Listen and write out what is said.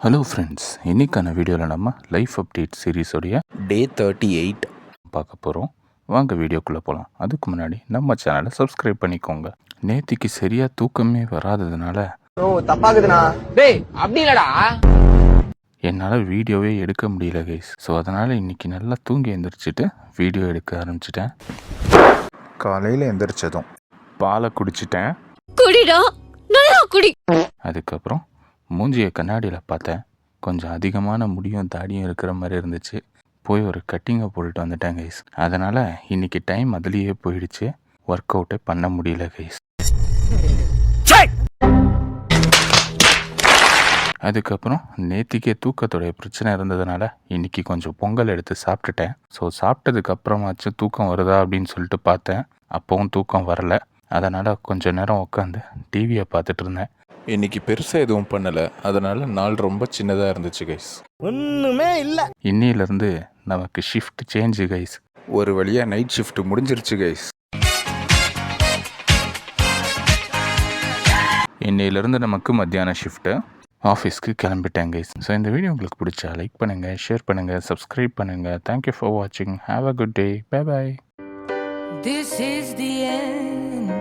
Hello friends, இன்றைக்கான வீடியோவில் நம்ம லைஃப் அப்டேட் சீரீஸோடைய டே 38 பார்க்க போகிறோம். வாங்க வீடியோக்குள்ளே போகலாம். அதுக்கு முன்னாடி நம்ம சேனலை சப்ஸ்கிரைப் பண்ணிக்கோங்க. நேத்திக்கு சரியாக தூக்கமே வராததுனால தப்பாக்குதுண்ணா. டேய் அப்படி இல்லடா, என்னால் வீடியோவே எடுக்க முடியல கைஸ். ஸோ அதனால் இன்றைக்கி நல்லா தூங்கி எழுந்திரிச்சிட்டு வீடியோ எடுக்க ஆரம்பிச்சிட்டேன். காலையில் எந்திரிச்சதும் பாலை குடிச்சிட்டேன். குடிடா, நல்லா குடி. அதுக்கப்புறம் மூஞ்சியை கண்ணாடியில் பார்த்தேன். கொஞ்சம் அதிகமான முடியும் தாடியும் இருக்கிற மாதிரி இருந்துச்சு. போய் ஒரு கட்டிங்கை போட்டுட்டு வந்துட்டேன் கைஸ். அதனால் இன்றைக்கி டைம் அதுலேயே போயிடுச்சு. ஒர்க் அவுட்டே பண்ண முடியல கைஸ். அதுக்கப்புறம் நேத்திக்கே தூக்கத்தோடைய பிரச்சனை இருந்ததுனால இன்றைக்கி கொஞ்சம் பொங்கல் எடுத்து சாப்பிட்டுட்டேன். ஸோ சாப்பிட்டதுக்கு அப்புறமாச்சும் தூக்கம் வருதா அப்படின்னு சொல்லிட்டு பார்த்தேன். அப்போவும் தூக்கம் வரலை. அதனால் கொஞ்சம் நேரம் உட்காந்து டிவியை பார்த்துட்டு இருந்தேன். இன்னைக்கு பெருசாக எதுவும் பண்ணலை. அதனால் நாள் ரொம்ப சின்னதாக இருந்துச்சு கைஸ். ஒண்ணுமே இல்ல. இன்னிலிருந்து நமக்கு ஷிஃப்ட் சேஞ்சு கைஸ். ஒரு வழியாக நைட் ஷிஃப்ட் முடிஞ்சிருச்சு கைஸ். இன்னையிலேருந்து நமக்கு மத்தியான ஷிஃப்ட்டு. ஆஃபீஸ்க்கு கிளம்பிட்டேன் கைஸ். ஸோ இந்த வீடியோ உங்களுக்கு பிடிச்சா லைக் பண்ணுங்கள், ஷேர் பண்ணுங்கள், சப்ஸ்கிரைப் பண்ணுங்கள். தேங்க்யூ ஃபார் வாட்சிங். Have a good day. Bye bye. This is the end.